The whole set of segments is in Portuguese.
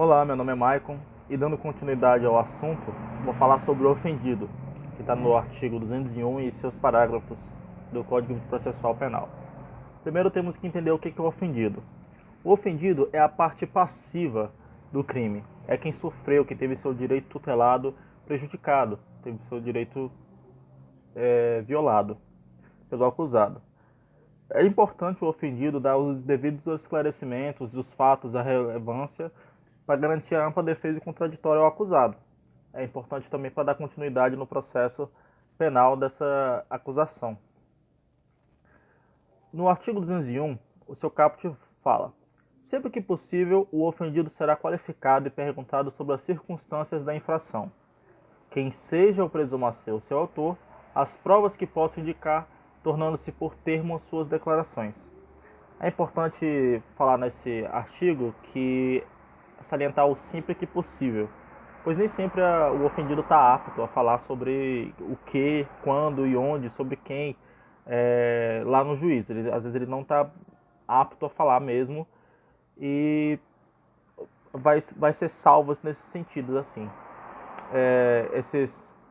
Olá, meu nome é Maicon e dando continuidade ao assunto, vou falar sobre o ofendido, que está no artigo 201 e seus parágrafos do Código Processual Penal. Primeiro temos que entender o que é o ofendido. O ofendido é a parte passiva do crime, é quem sofreu, quem teve seu direito tutelado prejudicado, teve seu direito violado pelo acusado. É importante o ofendido dar os devidos esclarecimentos dos fatos da relevância para garantir a ampla defesa e contraditória ao acusado. É importante também para dar continuidade no processo penal dessa acusação. No artigo 201, o seu caput fala: sempre que possível, o ofendido será qualificado e perguntado sobre as circunstâncias da infração, quem seja o presumo a ser o seu autor, as provas que possa indicar, tornando-se por termo suas declarações. É importante falar nesse artigo que salientar o sempre que possível, pois nem sempre o ofendido está apto a falar sobre o que, quando e onde, sobre quem, lá no juízo. Às vezes ele não está apto a falar mesmo e vai ser salvo nesses sentidos assim.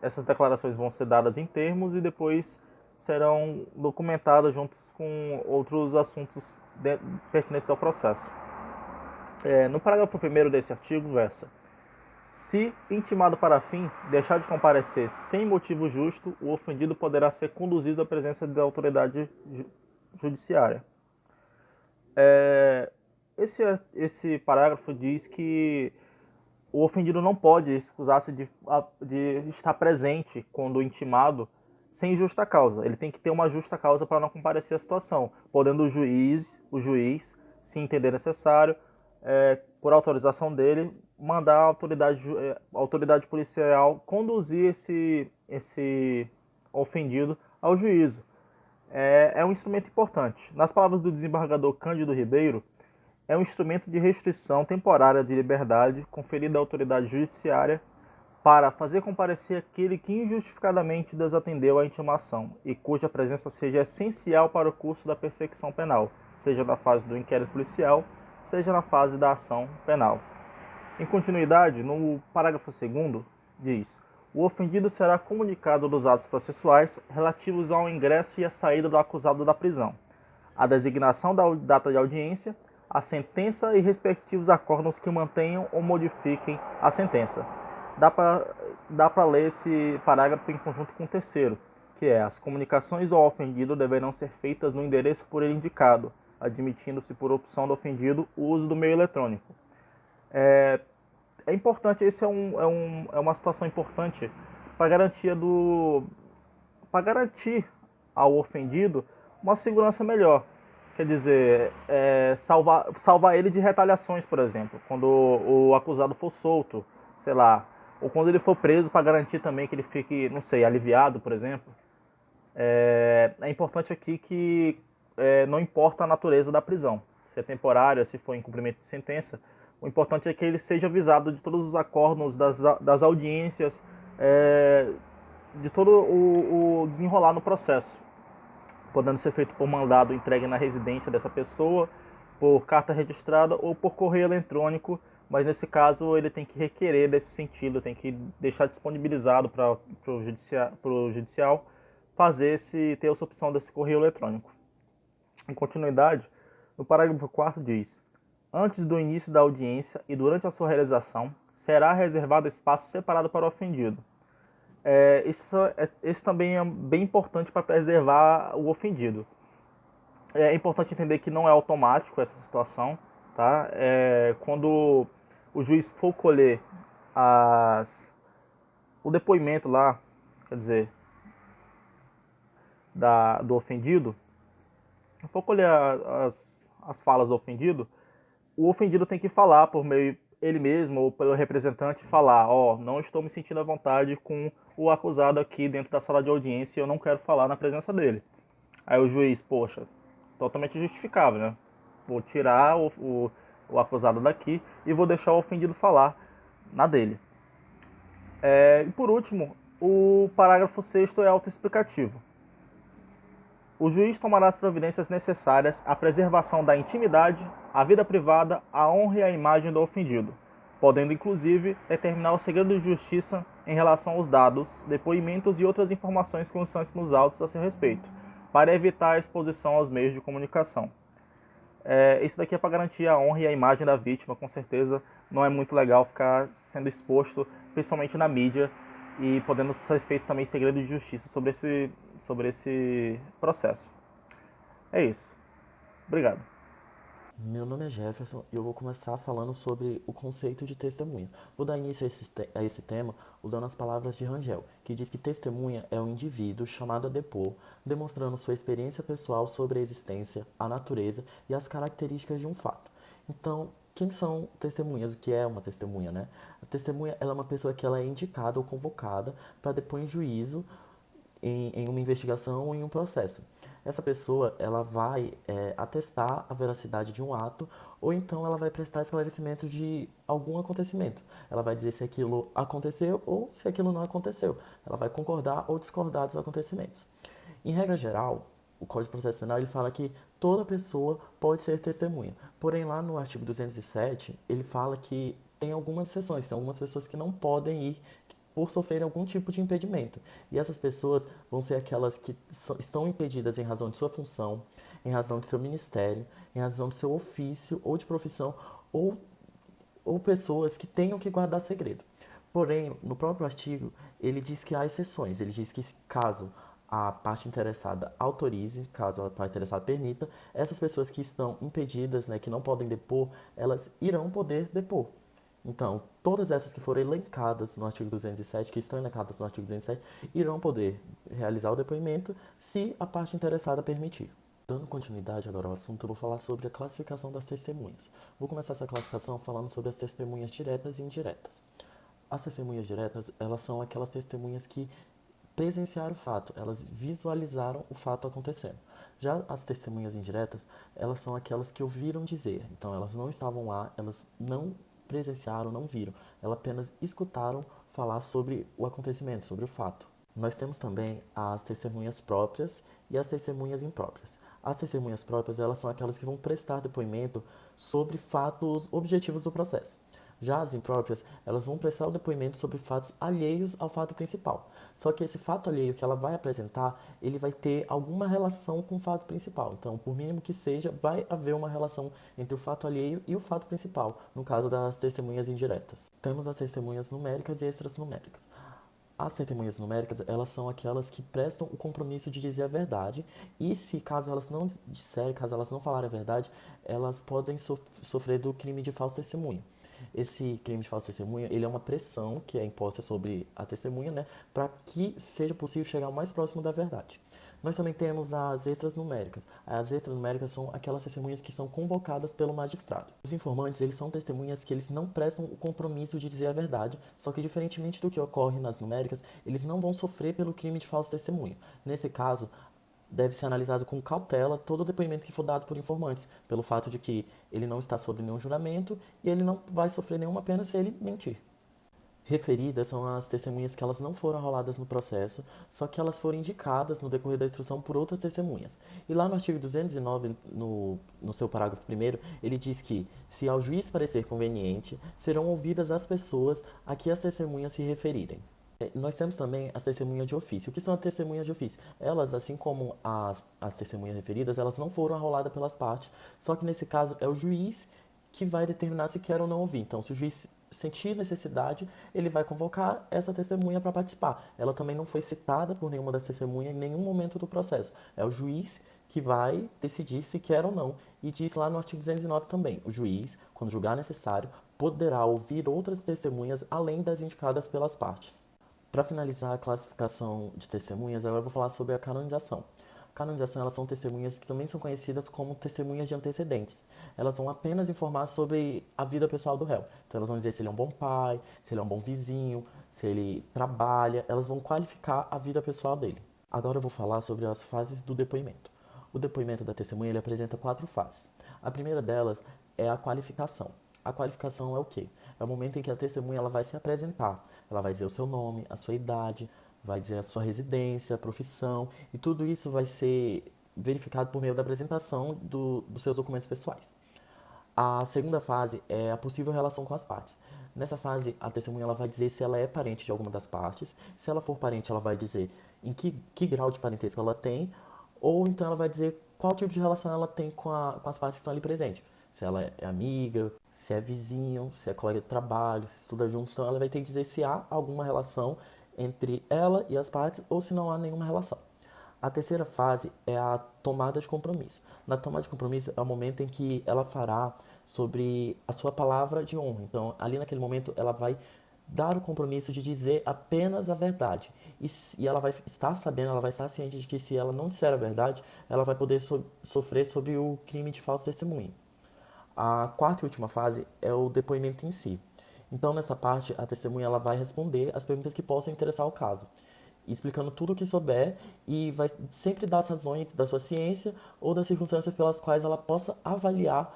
Essas declarações vão ser dadas em termos e depois serão documentadas juntos com outros assuntos pertinentes ao processo. No parágrafo 1º desse artigo, versa: se intimado para fim deixar de comparecer sem motivo justo, o ofendido poderá ser conduzido à presença da autoridade judiciária. Esse parágrafo diz que o ofendido não pode excusar-se de estar presente quando intimado sem justa causa. Ele tem que ter uma justa causa para não comparecer à situação, podendo o juiz, se entender necessário, por autorização dele, mandar a autoridade policial conduzir esse ofendido ao juízo. É um instrumento importante. Nas palavras do desembargador Cândido Ribeiro, é um instrumento de restrição temporária de liberdade conferido à autoridade judiciária para fazer comparecer aquele que injustificadamente desatendeu à intimação e cuja presença seja essencial para o curso da persecução penal, seja na fase do inquérito policial, seja na fase da ação penal. Em continuidade, no parágrafo 2º, diz: o ofendido será comunicado dos atos processuais relativos ao ingresso e à saída do acusado da prisão, a designação da data de audiência, a sentença e respectivos acórdãos que mantenham ou modifiquem a sentença. Dá para ler esse parágrafo em conjunto com o terceiro, que é: as comunicações ao ofendido deverão ser feitas no endereço por ele indicado, admitindo-se por opção do ofendido o uso do meio eletrônico. É importante, é uma situação importante para garantir ao ofendido uma segurança melhor. Quer dizer, salvar ele de retaliações, por exemplo, quando o acusado for solto, sei lá, ou quando ele for preso, para garantir também que ele fique, não sei, aliviado, por exemplo. É importante aqui que não importa a natureza da prisão, se é temporária, se for em cumprimento de sentença, o importante é que ele seja avisado de todos os acórdãos, das audiências, de todo o desenrolar no processo, podendo ser feito por mandado entregue na residência dessa pessoa, por carta registrada ou por correio eletrônico, mas nesse caso ele tem que requerer desse sentido, tem que deixar disponibilizado para o judicial ter essa opção desse correio eletrônico. Em continuidade, no parágrafo 4º diz: antes do início da audiência e durante a sua realização, será reservado espaço separado para o ofendido. Esse também é bem importante para preservar o ofendido. É importante entender que não é automático essa situação, tá? Quando o juiz for colher o depoimento lá, quer dizer, do ofendido, for colher as falas do ofendido, o ofendido tem que falar por meio ele mesmo ou pelo representante, falar: não estou me sentindo à vontade com o acusado aqui dentro da sala de audiência e eu não quero falar na presença dele. Aí o juiz: poxa, totalmente justificável, né? Vou tirar o acusado daqui e vou deixar o ofendido falar na dele. E por último, o parágrafo 6º é autoexplicativo. O juiz tomará as providências necessárias à preservação da intimidade, à vida privada, à honra e à imagem do ofendido, podendo inclusive determinar o segredo de justiça em relação aos dados, depoimentos e outras informações constantes nos autos a seu respeito, para evitar a exposição aos meios de comunicação. Isso daqui é para garantir a honra e a imagem da vítima, com certeza não é muito legal ficar sendo exposto, principalmente na mídia, e podendo ser feito também segredo de justiça sobre esse processo. É isso. Obrigado. Meu nome é Jefferson e eu vou começar falando sobre o conceito de testemunha. Vou dar início a esse tema usando as palavras de Rangel, que diz que testemunha é um indivíduo chamado a depor, demonstrando sua experiência pessoal sobre a existência, a natureza e as características de um fato. Então, quem são testemunhas? O que é uma testemunha, né? A testemunha ela é uma pessoa que ela é indicada ou convocada para depor em juízo em uma investigação ou em um processo. Essa pessoa ela vai atestar a veracidade de um ato ou então ela vai prestar esclarecimentos de algum acontecimento. Ela vai dizer se aquilo aconteceu ou se aquilo não aconteceu. Ela vai concordar ou discordar dos acontecimentos. Em regra geral, o Código de Processo Penal ele fala que toda pessoa pode ser testemunha. Porém, lá no artigo 207, ele fala que tem algumas exceções, tem algumas pessoas que não podem ir por sofrer algum tipo de impedimento. E essas pessoas vão ser aquelas que estão impedidas em razão de sua função, em razão de seu ministério, em razão de seu ofício ou de profissão, ou, ou pessoas que tenham que guardar segredo. Porém, no próprio artigo, ele diz que há exceções. Ele diz que caso a parte interessada autorize, caso a parte interessada permita, essas pessoas que estão impedidas, né, que não podem depor, elas irão poder depor. Então, todas essas que foram elencadas no artigo 207, que estão elencadas no artigo 207, irão poder realizar o depoimento se a parte interessada permitir. Dando continuidade agora ao assunto, eu vou falar sobre a classificação das testemunhas. Vou começar essa classificação falando sobre as testemunhas diretas e indiretas. As testemunhas diretas, elas são aquelas testemunhas que presenciaram o fato, elas visualizaram o fato acontecendo. Já as testemunhas indiretas, elas são aquelas que ouviram dizer. Então, elas não estavam lá, elas não presenciaram, não viram. Elas apenas escutaram falar sobre o acontecimento, sobre o fato. Nós temos também as testemunhas próprias e as testemunhas impróprias. As testemunhas próprias, elas são aquelas que vão prestar depoimento sobre fatos objetivos do processo. Já as impróprias, elas vão prestar o depoimento sobre fatos alheios ao fato principal. Só que esse fato alheio que ela vai apresentar, ele vai ter alguma relação com o fato principal. Então, por mínimo que seja, vai haver uma relação entre o fato alheio e o fato principal, no caso das testemunhas indiretas. Temos as testemunhas numéricas e extranuméricas. As testemunhas numéricas, elas são aquelas que prestam o compromisso de dizer a verdade e se caso elas não disserem, caso elas não falarem a verdade, elas podem sofrer do crime de falso testemunho. Esse crime de falso testemunha, ele é uma pressão que é imposta sobre a testemunha, né, para que seja possível chegar o mais próximo da verdade. Nós também temos as extras numéricas. As extras numéricas são aquelas testemunhas que são convocadas pelo magistrado. Os informantes, eles são testemunhas que eles não prestam o compromisso de dizer a verdade, só que diferentemente do que ocorre nas numéricas, eles não vão sofrer pelo crime de falso testemunho. Nesse caso, deve ser analisado com cautela todo o depoimento que for dado por informantes, pelo fato de que ele não está sob nenhum juramento e ele não vai sofrer nenhuma pena se ele mentir. Referidas são as testemunhas que elas não foram arroladas no processo, só que elas foram indicadas no decorrer da instrução por outras testemunhas. E lá no artigo 209, no seu parágrafo 1º, ele diz que, se ao juiz parecer conveniente, serão ouvidas as pessoas a que as testemunhas se referirem. Nós temos também as testemunhas de ofício. O que são as testemunhas de ofício? Elas, assim como as testemunhas referidas, elas não foram arroladas pelas partes, só que nesse caso é o juiz que vai determinar se quer ou não ouvir. Então, se o juiz sentir necessidade, ele vai convocar essa testemunha para participar. Ela também não foi citada por nenhuma das testemunhas em nenhum momento do processo. É o juiz que vai decidir se quer ou não. E diz lá no artigo 209 também, o juiz, quando julgar necessário, poderá ouvir outras testemunhas além das indicadas pelas partes. Para finalizar a classificação de testemunhas, agora eu vou falar sobre a canonização. Canonização, elas são testemunhas que também são conhecidas como testemunhas de antecedentes. Elas vão apenas informar sobre a vida pessoal do réu. Então, elas vão dizer se ele é um bom pai, se ele é um bom vizinho, se ele trabalha. Elas vão qualificar a vida pessoal dele. Agora eu vou falar sobre as fases do depoimento. O depoimento da testemunha ele apresenta 4 fases. A primeira delas é a qualificação. A qualificação é o quê? É o momento em que a testemunha ela vai se apresentar. Ela vai dizer o seu nome, a sua idade, vai dizer a sua residência, a profissão, e tudo isso vai ser verificado por meio da apresentação dos seus documentos pessoais. A segunda fase é a possível relação com as partes. Nessa fase, a testemunha ela vai dizer se ela é parente de alguma das partes. Se ela for parente, ela vai dizer em que grau de parentesco ela tem, ou então ela vai dizer qual tipo de relação ela tem com as partes que estão ali presentes. Se ela é amiga, se é vizinho, se é colega de trabalho, se estuda junto. Então ela vai ter que dizer se há alguma relação entre ela e as partes ou se não há nenhuma relação. A terceira fase é a tomada de compromisso. Na tomada de compromisso é o momento em que ela fará sobre a sua palavra de honra. Então, ali naquele momento, ela vai dar o compromisso de dizer apenas a verdade. E ela vai estar sabendo, ela vai estar ciente de que se ela não disser a verdade, ela vai poder sofrer sobre o crime de falso testemunho. A quarta e última fase é o depoimento em si. Então, nessa parte, a testemunha ela vai responder as perguntas que possam interessar o caso, explicando tudo o que souber e vai sempre dar as razões da sua ciência ou das circunstâncias pelas quais ela possa avaliar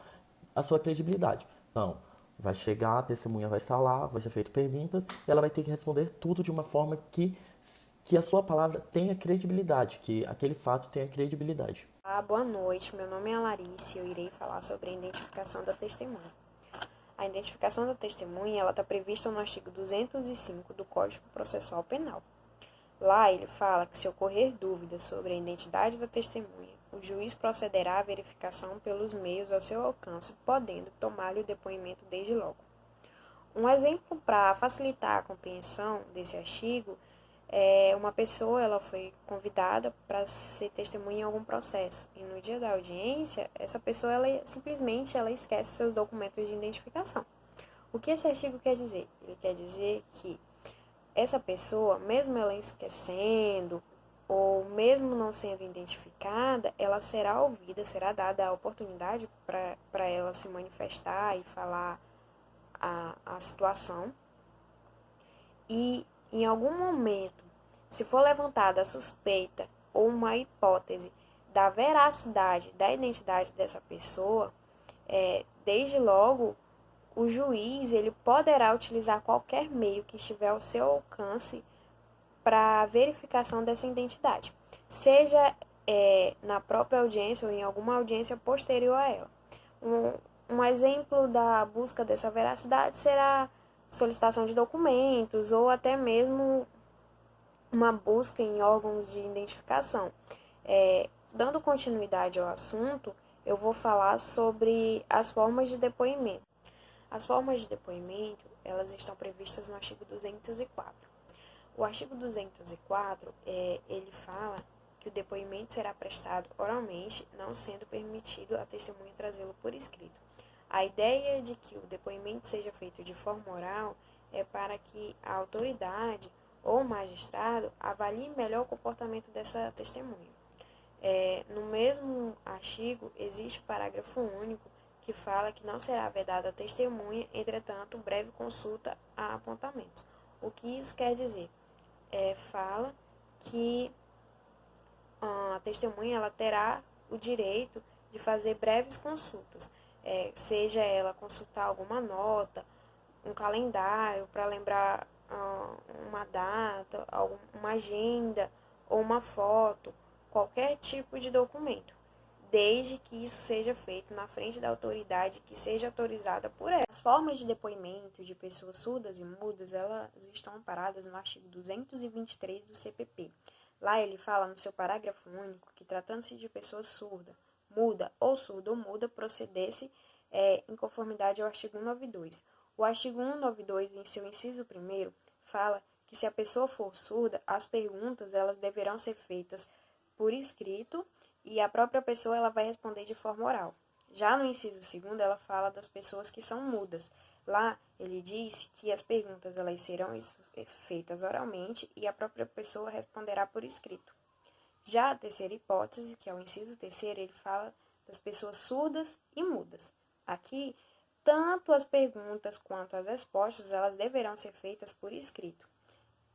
a sua credibilidade. Então, vai chegar, a testemunha vai estar lá, vai ser feito perguntas e ela vai ter que responder tudo de uma forma que a sua palavra tenha credibilidade, que aquele fato tenha credibilidade. Boa noite, meu nome é Larissa e eu irei falar sobre a identificação da testemunha. A identificação da testemunha está prevista no artigo 205 do Código Processual Penal. Lá ele fala que se ocorrer dúvidas sobre a identidade da testemunha, o juiz procederá à verificação pelos meios ao seu alcance, podendo tomar-lhe o depoimento desde logo. Um exemplo para facilitar a compreensão desse artigo uma pessoa ela foi convidada para ser testemunha em algum processo e no dia da audiência essa pessoa simplesmente esquece seus documentos de identificação. O que esse artigo quer dizer? Ele quer dizer que essa pessoa, mesmo ela esquecendo ou mesmo não sendo identificada, ela será ouvida, será dada a oportunidade para ela se manifestar e falar a situação. E em algum momento, se for levantada a suspeita ou uma hipótese da veracidade da identidade dessa pessoa, desde logo o juiz ele poderá utilizar qualquer meio que estiver ao seu alcance para a verificação dessa identidade, seja na própria audiência ou em alguma audiência posterior a ela. Um exemplo da busca dessa veracidade será solicitação de documentos ou até mesmo uma busca em órgãos de identificação. Dando continuidade ao assunto, eu vou falar sobre as formas de depoimento. As formas de depoimento, elas estão previstas no artigo 204. O artigo 204, ele fala que o depoimento será prestado oralmente, não sendo permitido a testemunha trazê-lo por escrito. A ideia de que o depoimento seja feito de forma oral é para que a autoridade ou o magistrado avalie melhor o comportamento dessa testemunha. No mesmo artigo, existe o parágrafo único que fala que não será vedada a testemunha, entretanto, breve consulta a apontamentos. O que isso quer dizer? Fala que a testemunha ela terá o direito de fazer breves consultas, seja ela consultar alguma nota, um calendário para lembrar uma data, uma agenda ou uma foto, qualquer tipo de documento, desde que isso seja feito na frente da autoridade que seja autorizada por ela. As formas de depoimento de pessoas surdas e mudas, elas estão amparadas no artigo 223 do CPP. Lá ele fala no seu parágrafo único que, tratando-se de pessoa surda, muda ou surdo-muda, procedesse em conformidade ao artigo 192. O artigo 192, em seu inciso 1º, fala que se a pessoa for surda, as perguntas elas deverão ser feitas por escrito e a própria pessoa ela vai responder de forma oral. Já no inciso 2º, ela fala das pessoas que são mudas. Lá, ele diz que as perguntas elas serão feitas oralmente e a própria pessoa responderá por escrito. Já a terceira hipótese, que é o inciso 3º, ele fala das pessoas surdas e mudas. Aqui, tanto as perguntas quanto as respostas, elas deverão ser feitas por escrito.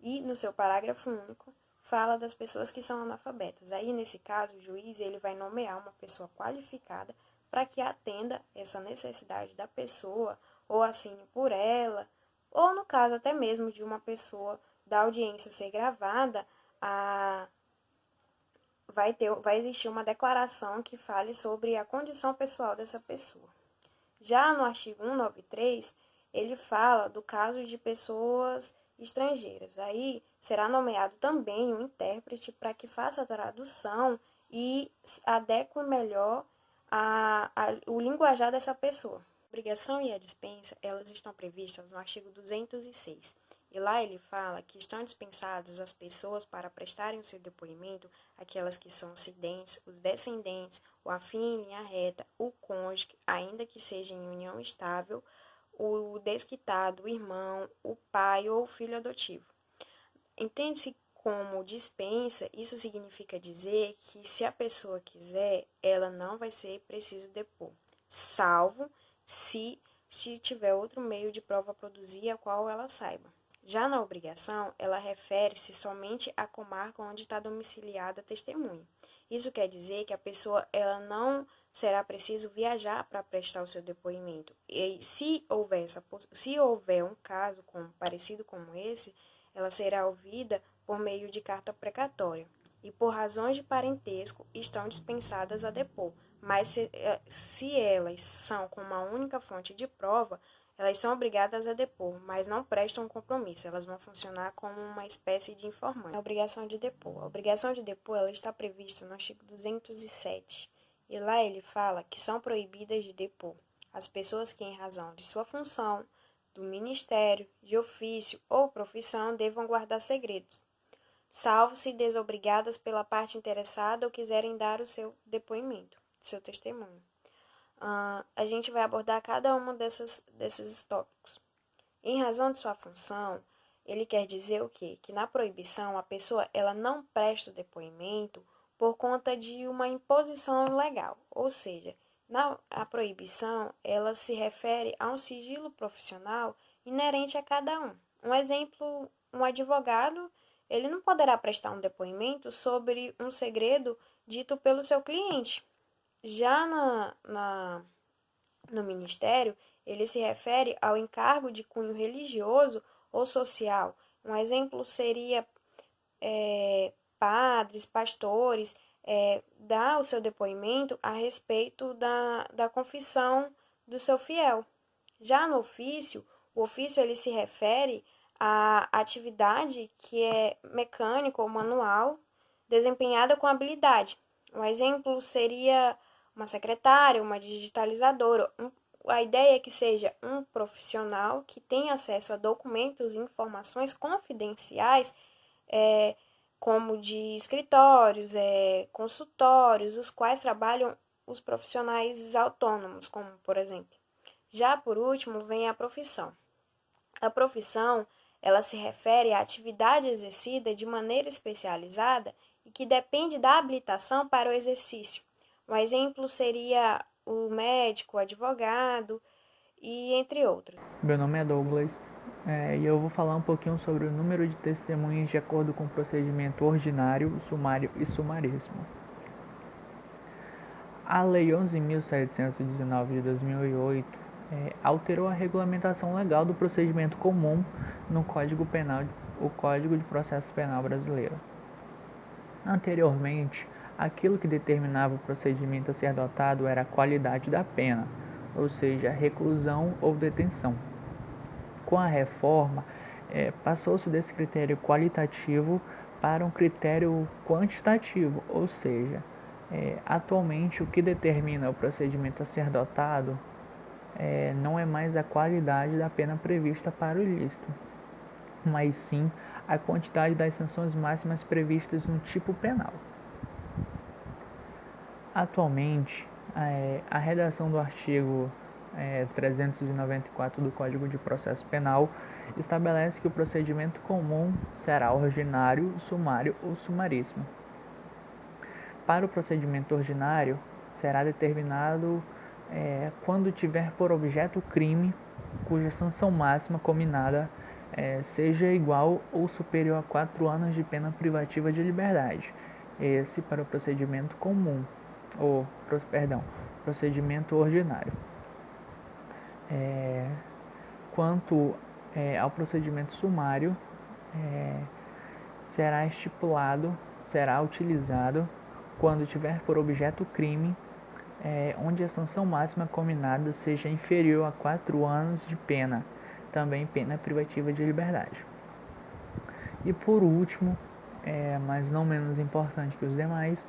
E, no seu parágrafo único, fala das pessoas que são analfabetas. Aí, nesse caso, o juiz ele vai nomear uma pessoa qualificada para que atenda essa necessidade da pessoa, ou assine por ela, ou, no caso, até mesmo de uma pessoa da audiência ser gravada, vai existir uma declaração que fale sobre a condição pessoal dessa pessoa. Já no artigo 193, ele fala do caso de pessoas estrangeiras. Aí será nomeado também um intérprete para que faça a tradução e adeque melhor o linguajar dessa pessoa. A obrigação e a dispensa, elas estão previstas no artigo 206. E lá ele fala que estão dispensadas as pessoas para prestarem o seu depoimento, aquelas que são ascendentes, os descendentes, o afim em linha reta, o cônjuge, ainda que seja em união estável, o desquitado, o irmão, o pai ou o filho adotivo. Entende-se como dispensa, isso significa dizer que se a pessoa quiser, ela não vai ser preciso depor, salvo se tiver outro meio de prova a produzir a qual ela saiba. Já na obrigação, ela refere-se somente à comarca onde está domiciliada a testemunha. Isso quer dizer que a pessoa ela não será preciso viajar para prestar o seu depoimento. E se houver um caso parecido como esse, ela será ouvida por meio de carta precatória. E por razões de parentesco estão dispensadas a depor. Mas se elas são com uma única fonte de prova, elas são obrigadas a depor, mas não prestam compromisso. Elas vão funcionar como uma espécie de informante. A obrigação de depor. A obrigação de depor ela está prevista no artigo 207. E lá ele fala que são proibidas de depor as pessoas que, em razão de sua função, do ministério, de ofício ou profissão, devam guardar segredos, salvo se desobrigadas pela parte interessada ou quiserem dar o seu depoimento, seu testemunho. A gente vai abordar cada um desses tópicos. Em razão de sua função, ele quer dizer o quê? Que na proibição a pessoa ela não presta o depoimento por conta de uma imposição legal, ou seja, a proibição ela se refere a um sigilo profissional inerente a cada um. Um exemplo, um advogado ele não poderá prestar um depoimento sobre um segredo dito pelo seu cliente. Já no ministério, ele se refere ao encargo de cunho religioso ou social. Um exemplo seria padres, pastores, dar o seu depoimento a respeito da confissão do seu fiel. Já no ofício, o ofício ele se refere à atividade que é mecânica ou manual, desempenhada com habilidade. Um exemplo seria uma secretária, uma digitalizadora. A ideia é que seja um profissional que tenha acesso a documentos e informações confidenciais, como de escritórios, consultórios, os quais trabalham os profissionais autônomos, como por exemplo. Já por último, vem a profissão. A profissão, ela se refere à atividade exercida de maneira especializada e que depende da habilitação para o exercício. Um exemplo seria o médico, o advogado e entre outros. Meu nome é Douglas e eu vou falar um pouquinho sobre o número de testemunhas de acordo com o procedimento ordinário, sumário e sumaríssimo. A Lei 11.719 de 2008 alterou a regulamentação legal do procedimento comum no Código Penal, o Código de Processo Penal brasileiro. Anteriormente, aquilo que determinava o procedimento a ser adotado era a qualidade da pena, ou seja, reclusão ou detenção. Com a reforma, passou-se desse critério qualitativo para um critério quantitativo, ou seja, atualmente o que determina o procedimento a ser adotado não é mais a qualidade da pena prevista para o ilícito, mas sim a quantidade das sanções máximas previstas no tipo penal. Atualmente, a redação do artigo 394 do Código de Processo Penal estabelece que o procedimento comum será ordinário, sumário ou sumaríssimo. Para o procedimento ordinário, será determinado quando tiver por objeto o crime cuja sanção máxima combinada seja igual ou superior a 4 anos de pena privativa de liberdade. Esse para o procedimento comum, procedimento ordinário. Quanto ao procedimento sumário, será utilizado quando tiver por objeto o crime onde a sanção máxima combinada seja inferior a 4 anos de pena, também pena privativa de liberdade. E por último, mas não menos importante que os demais,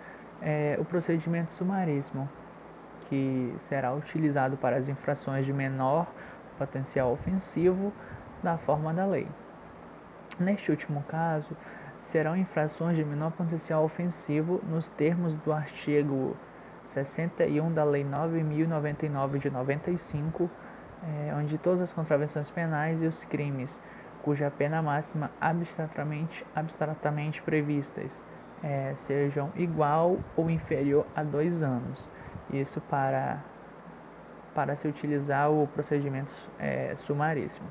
o procedimento sumaríssimo, que será utilizado para as infrações de menor potencial ofensivo da forma da lei. Neste último caso, serão infrações de menor potencial ofensivo nos termos do artigo 61 da Lei 9.099 de 95, onde todas as contravenções penais e os crimes cuja pena máxima abstratamente previstas sejam igual ou inferior a 2 anos. Isso para se utilizar o procedimento sumaríssimo.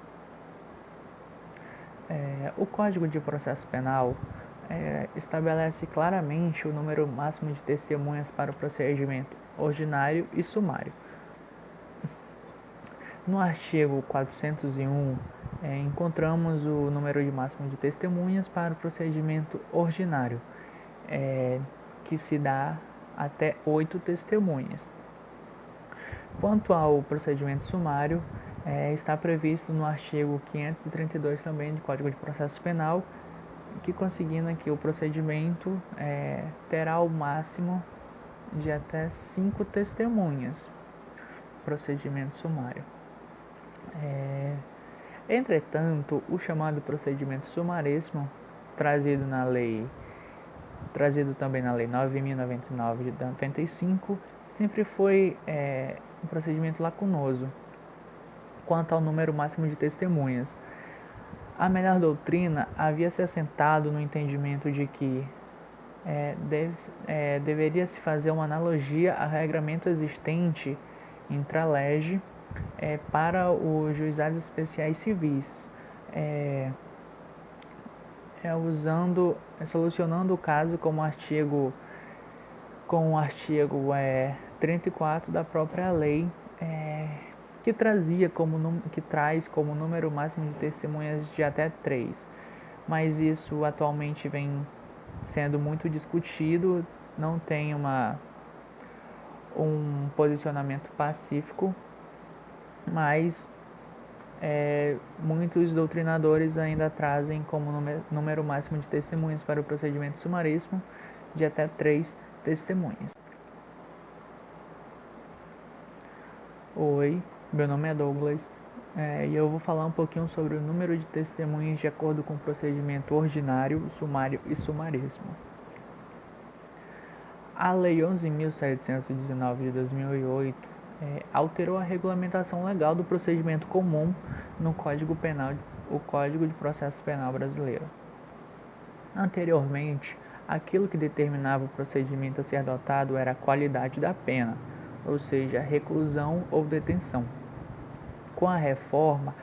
O Código de Processo Penal estabelece claramente o número máximo de testemunhas para o procedimento ordinário e sumário. No artigo 401, encontramos o número máximo de testemunhas para o procedimento ordinário, que se dá até 8 testemunhas. Quanto ao procedimento sumário, está previsto no artigo 532 também do Código de Processo Penal, que conseguindo que o procedimento terá o máximo de até 5 testemunhas. Procedimento sumário. Entretanto, o chamado procedimento sumaríssimo, trazido também na Lei 9.099 de 95, sempre foi um procedimento lacunoso quanto ao número máximo de testemunhas. A melhor doutrina havia se assentado no entendimento de que deveria se fazer uma analogia ao regramento existente intra-lege para os juizados especiais civis, solucionando o caso com o artigo 34 da própria lei, que traz como número máximo de testemunhas de até 3. Mas isso atualmente vem sendo muito discutido, não tem um posicionamento pacífico, mas muitos doutrinadores ainda trazem como número máximo de testemunhas para o procedimento sumaríssimo de até 3 testemunhas. Oi, meu nome é Douglas e eu vou falar um pouquinho sobre o número de testemunhas de acordo com o procedimento ordinário, sumário e sumaríssimo. A Lei 11.719 de 2008 alterou a regulamentação legal do procedimento comum no Código Penal, o Código de Processo Penal brasileiro. Anteriormente, aquilo que determinava o procedimento a ser adotado era a qualidade da pena, ou seja, reclusão ou detenção. Com a reforma,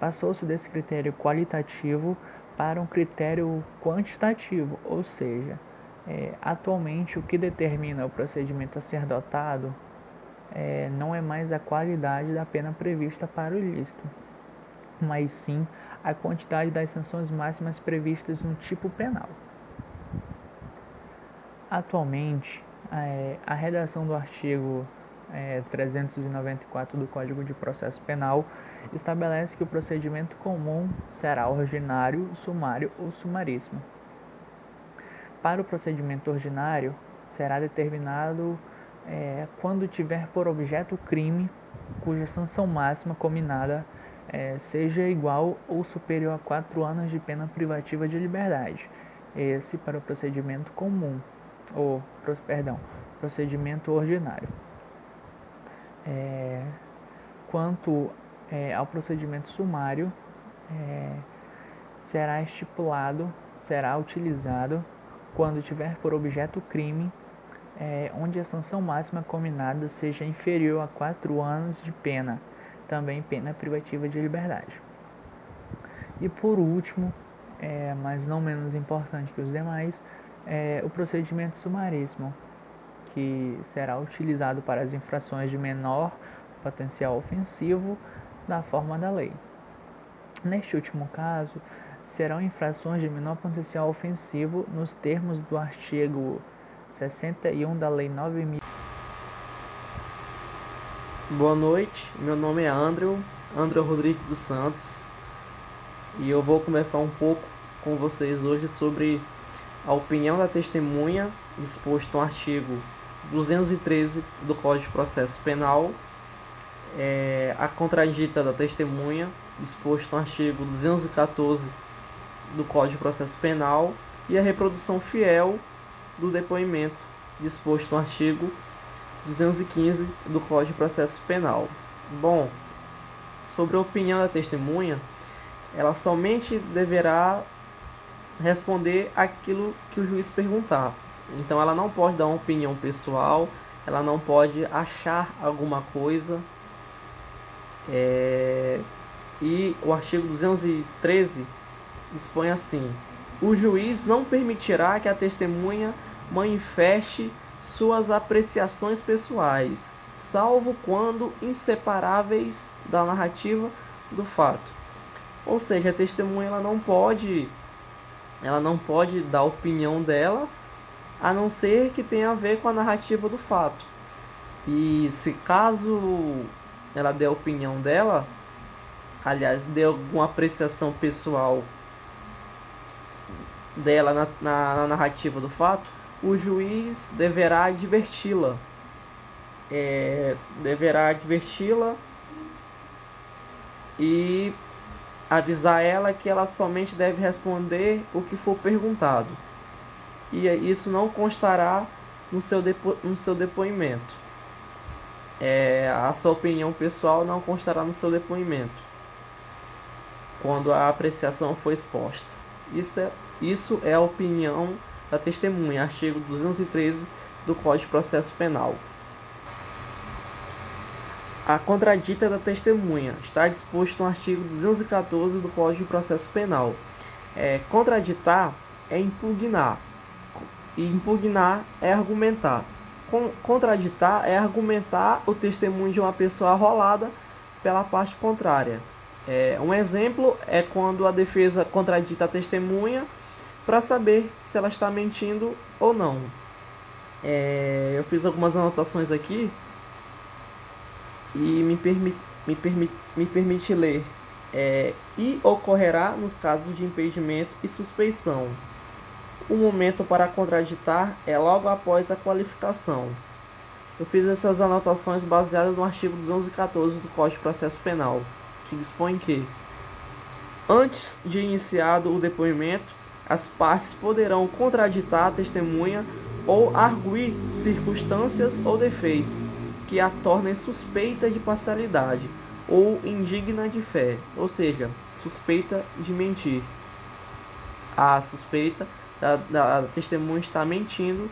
passou-se desse critério qualitativo para um critério quantitativo, ou seja, atualmente o que determina o procedimento a ser adotado não é mais a qualidade da pena prevista para o ilícito, mas sim a quantidade das sanções máximas previstas no tipo penal. Atualmente, a redação do artigo 394 do Código de Processo Penal estabelece que o procedimento comum será ordinário, sumário ou sumaríssimo. Para o procedimento ordinário, será determinado quando tiver por objeto o crime cuja sanção máxima combinada seja igual ou superior a 4 anos de pena privativa de liberdade. Esse para o procedimento comum, procedimento ordinário. Quanto ao procedimento sumário, será utilizado quando tiver por objeto o crime onde a sanção máxima combinada seja inferior a 4 anos de pena, também pena privativa de liberdade. E por último, mas não menos importante que os demais, o procedimento sumaríssimo, que será utilizado para as infrações de menor potencial ofensivo da forma da lei. Neste último caso, serão infrações de menor potencial ofensivo nos termos do artigo 61 da Lei 9.000. Boa noite, meu nome é Andrew André Rodrigues dos Santos e eu vou conversar um pouco com vocês hoje sobre a opinião da testemunha disposto no artigo 213 do Código de Processo Penal, a contradita da testemunha disposto no artigo 214 do Código de Processo Penal e a reprodução fiel do depoimento disposto no artigo 215 do Código de Processo Penal. Bom, sobre a opinião da testemunha, ela somente deverá responder aquilo que o juiz perguntar. Então ela não pode dar uma opinião pessoal, ela não pode achar alguma coisa. E o artigo 213 dispõe assim: o juiz não permitirá que a testemunha manifeste suas apreciações pessoais, salvo quando inseparáveis da narrativa do fato. Ou seja, a testemunha ela não pode dar a opinião dela, a não ser que tenha a ver com a narrativa do fato. E se caso ela dê a opinião dela, aliás, dê alguma apreciação pessoal dela na narrativa do fato, o juiz deverá adverti-la. E avisar ela que ela somente deve responder o que for perguntado. E isso não constará no seu depoimento. A sua opinião pessoal não constará no seu depoimento quando a apreciação for exposta. Isso é a opinião da testemunha, artigo 213 do Código de Processo Penal. A contradita da testemunha está disposto no artigo 214 do Código de Processo Penal. Contraditar é impugnar, e impugnar é argumentar. Contraditar é argumentar o testemunho de uma pessoa arrolada pela parte contrária. Um exemplo é quando a defesa contradita a testemunha para saber se ela está mentindo ou não. Eu fiz algumas anotações aqui e me permite ler. E ocorrerá nos casos de impedimento e suspeição. O momento para contraditar é logo após a qualificação. Eu fiz essas anotações baseadas no artigo 214 do Código de Processo Penal, que dispõe que, antes de iniciado o depoimento, as partes poderão contraditar a testemunha ou arguir circunstâncias ou defeitos que a tornem suspeita de parcialidade ou indigna de fé, ou seja, suspeita de mentir. A suspeita da testemunha está mentindo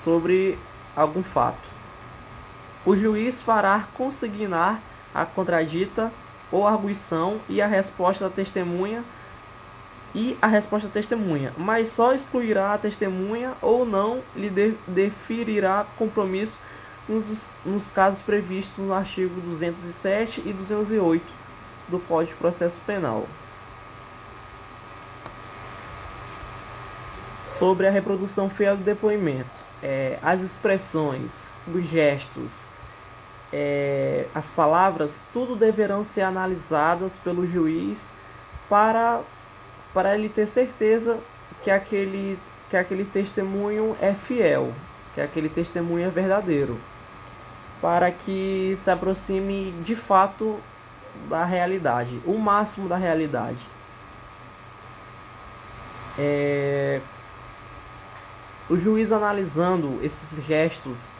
sobre algum fato. O juiz fará consignar a contradita ou arguição e a resposta da testemunha, mas só excluirá a testemunha ou não lhe deferirá compromisso nos casos previstos no artigo 207 e 208 do Código de Processo Penal. Sobre a reprodução fiel do depoimento, as expressões, os gestos, as palavras, tudo deverão ser analisadas pelo juiz para ele ter certeza que aquele testemunho é fiel, que aquele testemunho é verdadeiro, para que se aproxime de fato da realidade, o máximo da realidade. O juiz analisando esses gestos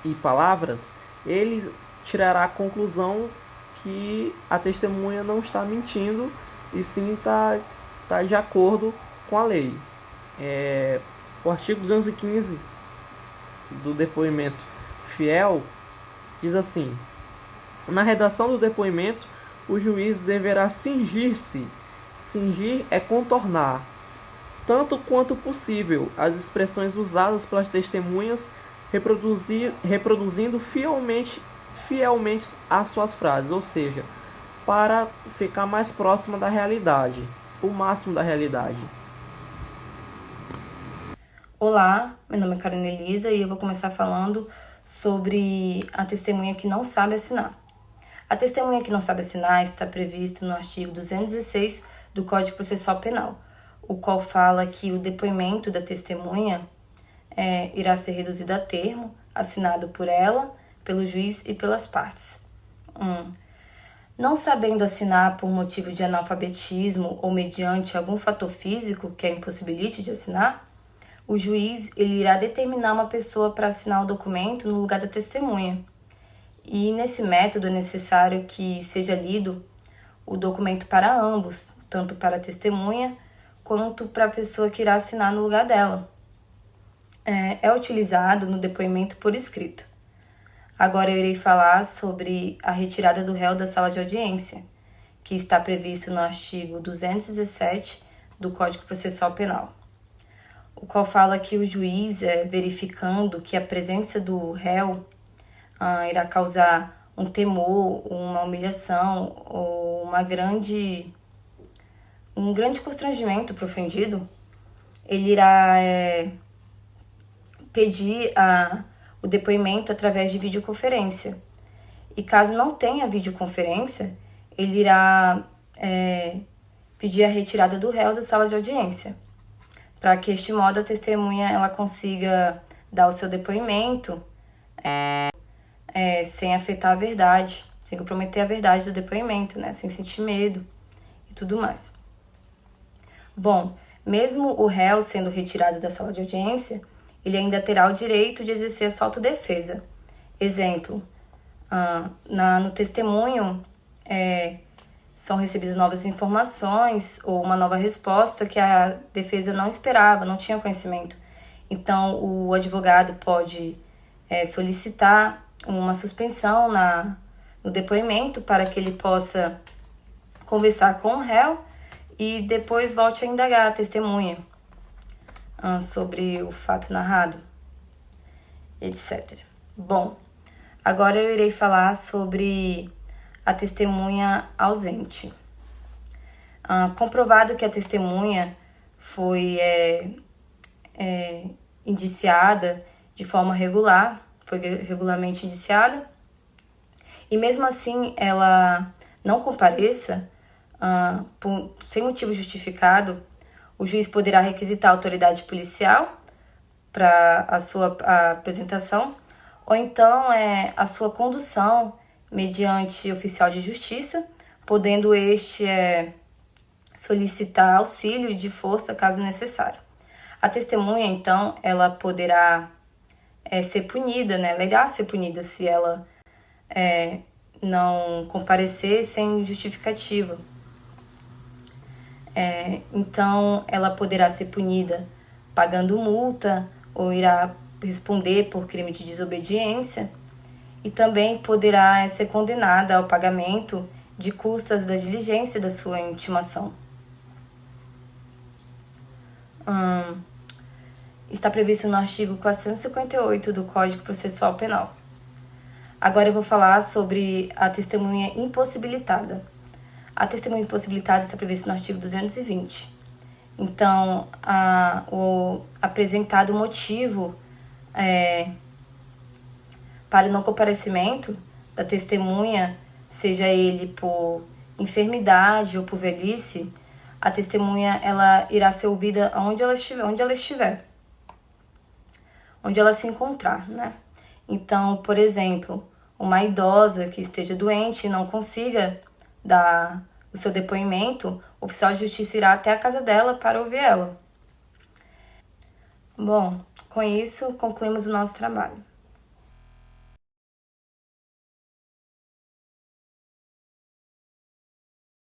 e palavras, ele tirará a conclusão que a testemunha não está mentindo e sim está de acordo com a lei. O artigo 215 do depoimento fiel diz assim: na redação do depoimento, o juiz deverá cingir-se. Cingir é contornar, tanto quanto possível, as expressões usadas pelas testemunhas, reproduzindo fielmente as suas frases, ou seja, para ficar mais próxima da realidade, o máximo da realidade. Olá, meu nome é Karina Elisa e eu vou começar falando sobre a testemunha que não sabe assinar. A testemunha que não sabe assinar está previsto no artigo 216 do Código Processual Penal, o qual fala que o depoimento da testemunha irá ser reduzido a termo, assinado por ela, pelo juiz e pelas partes. Não sabendo assinar por motivo de analfabetismo ou mediante algum fator físico que a impossibilite de assinar, o juiz ele irá determinar uma pessoa para assinar o documento no lugar da testemunha. E nesse método é necessário que seja lido o documento para ambos, tanto para a testemunha quanto para a pessoa que irá assinar no lugar dela. É utilizado no depoimento por escrito. Agora eu irei falar sobre a retirada do réu da sala de audiência, que está previsto no artigo 217 do Código Processual Penal, o qual fala que o juiz, verificando que a presença do réu irá causar um temor, uma humilhação ou um grande constrangimento para o ofendido, ele irá pedir o depoimento através de videoconferência. E caso não tenha videoconferência, ele irá pedir a retirada do réu da sala de audiência, para que, este modo, a testemunha ela consiga dar o seu depoimento sem afetar a verdade, sem comprometer a verdade do depoimento, né? Sem sentir medo e tudo mais. Bom, mesmo o réu sendo retirado da sala de audiência, ele ainda terá o direito de exercer a sua autodefesa. Exemplo, no testemunho são recebidas novas informações ou uma nova resposta que a defesa não esperava, não tinha conhecimento. Então, o advogado pode solicitar uma suspensão no depoimento para que ele possa conversar com o réu e depois volte a indagar a testemunha sobre o fato narrado, etc. Bom, agora eu irei falar sobre a testemunha ausente. Comprovado que a testemunha foi indiciada de forma regular, foi regularmente indiciada, e mesmo assim ela não compareça sem motivo justificado, o juiz poderá requisitar a autoridade policial para a sua apresentação, ou então a sua condução mediante oficial de justiça, podendo este solicitar auxílio de força caso necessário. A testemunha, então, ela poderá ser punida, né? Ela irá ser punida se ela não comparecer sem justificativa. Então, ela poderá ser punida pagando multa ou irá responder por crime de desobediência e também poderá ser condenada ao pagamento de custas da diligência da sua intimação. Está previsto no artigo 458 do Código Processual Penal. Agora eu vou falar sobre a testemunha impossibilitada. A testemunha impossibilitada está prevista no artigo 220. Então, o apresentado motivo para o não comparecimento da testemunha, seja ele por enfermidade ou por velhice, a testemunha ela irá ser ouvida onde ela estiver, onde ela se encontrar, né? Então, por exemplo, uma idosa que esteja doente e não consiga dar o seu depoimento, o oficial de justiça irá até a casa dela para ouvir ela. Bom, com isso concluímos o nosso trabalho.